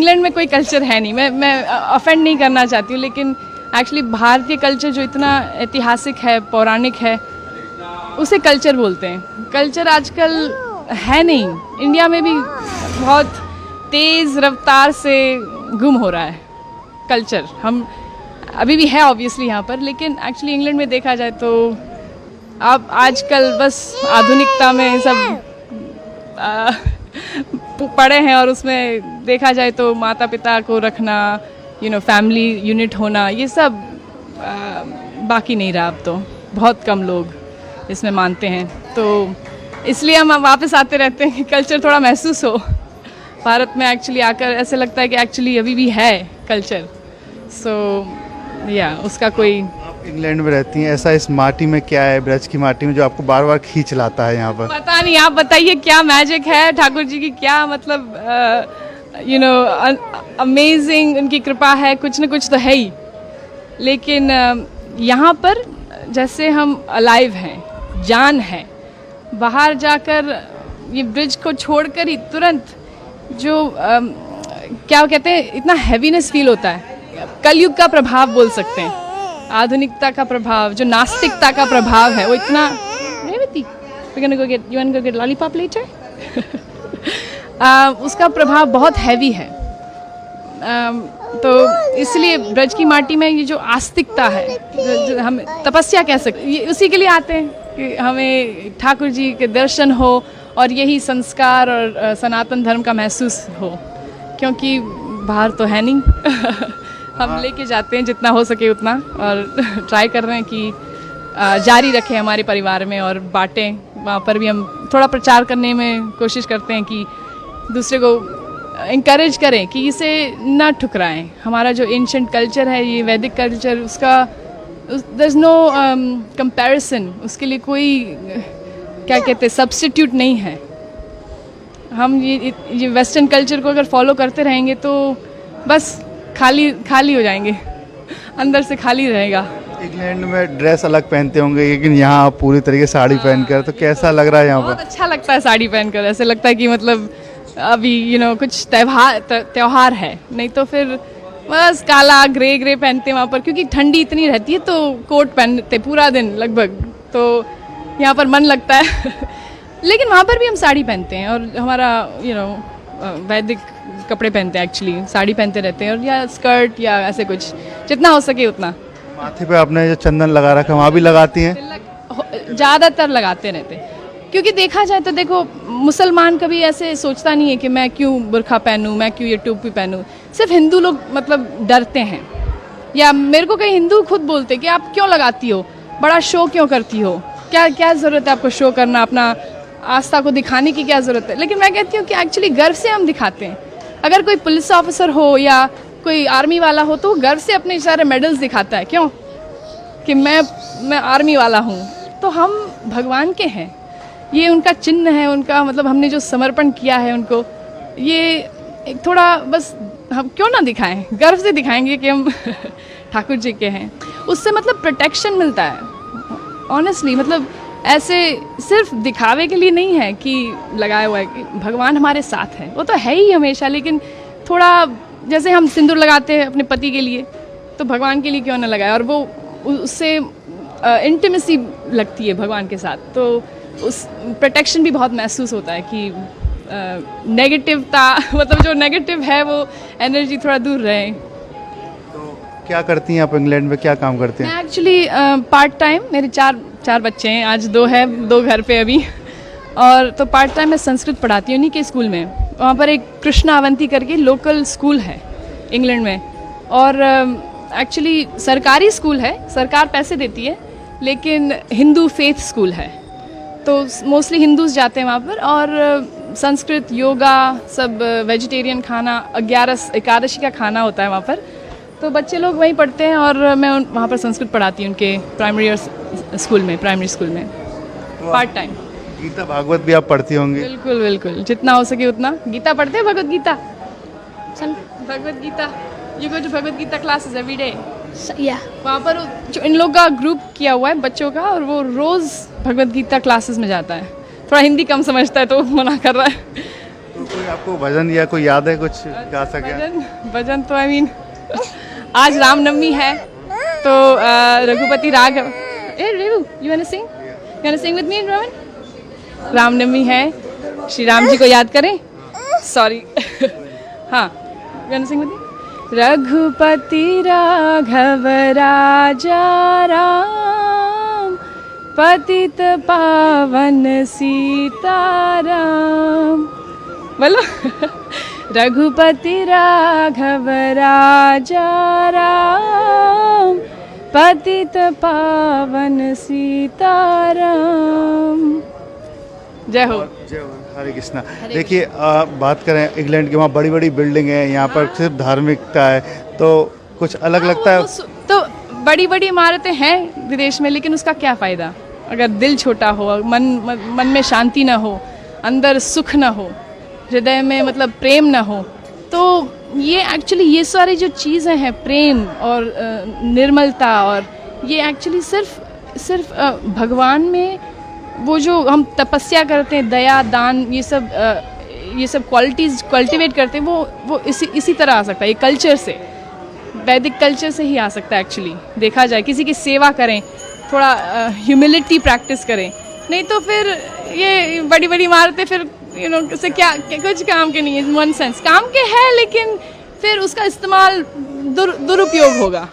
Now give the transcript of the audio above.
England में कोई culture है नहीं। मैं ऑफेंड नहीं करना चाहती हूँ, लेकिन एक्चुअली भारतीय कल्चर जो इतना ऐतिहासिक है, पौराणिक है, उसे कल्चर बोलते हैं। कल्चर आजकल है नहीं। इंडिया में भी बहुत तेज़ रफ्तार से गुम हो रहा है कल्चर। हम अभी भी है ऑब्वियसली यहाँ पर, लेकिन एक्चुअली इंग्लैंड में देखा जाए तो अब आजकल बस आधुनिकता में सब पड़े हैं, और उसमें देखा जाए तो माता पिता को रखना, फैमिली यूनिट होना, ये सब बाकी नहीं रहा। अब तो बहुत कम लोग इसमें मानते हैं, तो इसलिए हम वापस आते रहते हैं कि कल्चर थोड़ा महसूस हो। भारत में एक्चुअली आकर ऐसे लगता है कि एक्चुअली अभी भी है कल्चर। सो उसका कोई। आप इंग्लैंड में रहती हैं, ऐसा इस माटी में क्या है, ब्रज की माटी में, जो आपको बार बार खींच लाता है यहाँ पर? पता नहीं, आप बताइए क्या मैजिक है ठाकुर जी की, क्या मतलब अमेजिंग उनकी कृपा है, कुछ न कुछ तो है ही। लेकिन यहाँ पर जैसे हम अलाइव हैं, जान है, बाहर जाकर ये ब्रिज को छोड़कर ही तुरंत जो क्या कहते हैं, इतना हैवीनेस फील होता है। कलयुग का प्रभाव बोल सकते हैं, आधुनिकता का प्रभाव, जो नास्तिकता का प्रभाव है, वो इतना। लॉलीपॉप लेटर उसका प्रभाव बहुत हैवी है। तो इसलिए ब्रज की माटी में ये जो आस्तिकता है, जो हम तपस्या कह सकते, ये उसी के लिए आते हैं कि हमें ठाकुर जी के दर्शन हो और यही संस्कार और सनातन धर्म का महसूस हो, क्योंकि बाहर तो है नहीं। हम लेके जाते हैं जितना हो सके उतना, और ट्राई कर रहे हैं कि जारी रखें हमारे परिवार में और बांटें। वहाँ पर भी हम थोड़ा प्रचार करने में कोशिश करते हैं कि दूसरे को इंकरेज करें कि इसे ना ठुकराएं। हमारा जो एंशिएंट कल्चर है, ये वैदिक कल्चर, उसका देयर इज़ नो कंपैरिजन, उसके लिए कोई क्या कहते हैं सब्स्टिट्यूट नहीं है। हम ये वेस्टर्न कल्चर को अगर फॉलो करते रहेंगे तो बस खाली हो जाएंगे, अंदर से खाली रहेगा। इंग्लैंड में ड्रेस अलग पहनते होंगे, लेकिन यहाँ आप पूरी तरीके से साड़ी पहनकर, तो कैसा लग रहा है यहाँ पर? बहुत अच्छा लगता है साड़ी पहनकर। ऐसे लगता है कि मतलब अभी कुछ त्योहार है, नहीं तो फिर बस काला ग्रे पहनते हैं वहाँ पर, क्योंकि ठंडी इतनी रहती है तो कोट पहनते पूरा दिन लगभग, तो यहाँ पर मन लगता है। लेकिन वहाँ पर भी हम साड़ी पहनते हैं, और हमारा वैदिक कपड़े पहनते हैं, एक्चुअली साड़ी पहनते रहते हैं, और या स्कर्ट या ऐसे कुछ, जितना हो सके उतना। माथे पे आपने जो चंदन लगा रखा है, वहाँ भी लगाती हैं? ज़्यादातर लगाते रहते हैं, क्योंकि देखा जाए तो देखो, मुसलमान कभी ऐसे सोचता नहीं है कि मैं क्यों बुर्खा पहनूं, मैं क्यों ये टोपी पहनूं। सिर्फ हिंदू लोग मतलब डरते हैं, या मेरे को कई हिंदू खुद बोलते कि आप क्यों लगाती हो, बड़ा शो क्यों करती हो, क्या ज़रूरत है आपको शो करना, अपना आस्था को दिखाने की क्या ज़रूरत है। लेकिन मैं कहती हूँ कि एक्चुअली गर्व से हम दिखाते हैं। अगर कोई पुलिस ऑफिसर हो या कोई आर्मी वाला हो, तो वो गर्व से अपने सारे मेडल्स दिखाता है, क्यों, कि मैं आर्मी वाला हूँ। तो हम भगवान के हैं, ये उनका चिन्ह है, उनका मतलब हमने जो समर्पण किया है उनको, ये एक थोड़ा बस हम क्यों ना दिखाएं, गर्व से दिखाएंगे कि हम ठाकुर जी के हैं। उससे मतलब प्रोटेक्शन मिलता है ऑनेस्टली। मतलब ऐसे सिर्फ दिखावे के लिए नहीं है कि लगाया हुआ है, कि भगवान हमारे साथ है, वो तो है ही हमेशा। लेकिन थोड़ा जैसे हम सिंदूर लगाते हैं अपने पति के लिए, तो भगवान के लिए क्यों ना लगाए, और वो उससे इंटीमेसी लगती है भगवान के साथ, तो उस प्रोटेक्शन भी बहुत महसूस होता है कि नेगेटिवता मतलब जो नेगेटिव है वो एनर्जी थोड़ा दूर रहे। तो क्या करती हैं आप इंग्लैंड में, क्या काम करते हैं? मैं एक्चुअली पार्ट टाइम, मेरे चार बच्चे हैं, आज दो घर पे अभी, और तो पार्ट टाइम मैं संस्कृत पढ़ाती हूँ उन्हीं के स्कूल में। वहाँ पर एक कृष्णा अवंती करके लोकल स्कूल है इंग्लैंड में, और एक्चुअली सरकारी स्कूल है, सरकार पैसे देती है, लेकिन हिंदू फेथ स्कूल है, तो मोस्टली हिंदूज जाते हैं वहाँ पर। और संस्कृत, योगा, सब वेजिटेरियन खाना, 11 एकादशी का खाना होता है वहाँ पर, तो बच्चे लोग वहीं पढ़ते हैं, और मैं वहाँ पर संस्कृत पढ़ाती हूँ उनके प्राइमरी स्कूल में पार्ट टाइम। गीता भागवत भी आप पढ़ती होंगी? बिल्कुल, जितना हो सके उतना। गीता पढ़ते हैं, Bhagavad Gita, you go to Bhagavad Gita classes every day? वहाँ पर जो इन लोग का ग्रुप किया हुआ है बच्चों का, और वो रोज़ भगवत गीता क्लासेस में जाता है। थोड़ा हिंदी कम समझता है तो मना कर रहा है। तो कोई आपको भजन या कोई याद है कुछ गा सके? भजन भजन तो आई मीन आज रामनवमी है तो रघुपति राघव ए रेवू you want to sing with me Rohan? Ramnavami है, श्री राम जी को याद करें। सॉरी हाँ you want to sing with me? Raghupati Raghav Raja Ram पतित पावन सीताराम। बोलो रघुपति राघव राजा राम पतित पावन सीताराम। जय हो। जय हो, हरे कृष्णा। देखिए बात करें इंग्लैंड की, वहाँ बड़ी बड़ी बिल्डिंग है, यहाँ पर सिर्फ धार्मिकता है, तो कुछ अलग लगता है? तो बड़ी बड़ी इमारतें हैं विदेश में, लेकिन उसका क्या फ़ायदा अगर दिल छोटा हो, मन में शांति ना हो, अंदर सुख ना हो, हृदय में मतलब प्रेम ना हो। तो ये एक्चुअली ये सारी जो चीज़ें हैं, प्रेम और निर्मलता, और ये एक्चुअली सिर्फ भगवान में वो जो हम तपस्या करते हैं, दया दान, ये सब क्वालिटीज़ कल्टिवेट करते हैं, वो इसी तरह आ सकता है। ये कल्चर से, वैदिक कल्चर से ही आ सकता है एक्चुअली। देखा जाए किसी की सेवा करें, थोड़ा ह्यूमिलिटी प्रैक्टिस करें, नहीं तो फिर ये बड़ी बड़ी इमारतें फिर उससे क्या कुछ काम के नहीं है। वन सेंस काम के है, लेकिन फिर उसका इस्तेमाल दुरुपयोग होगा।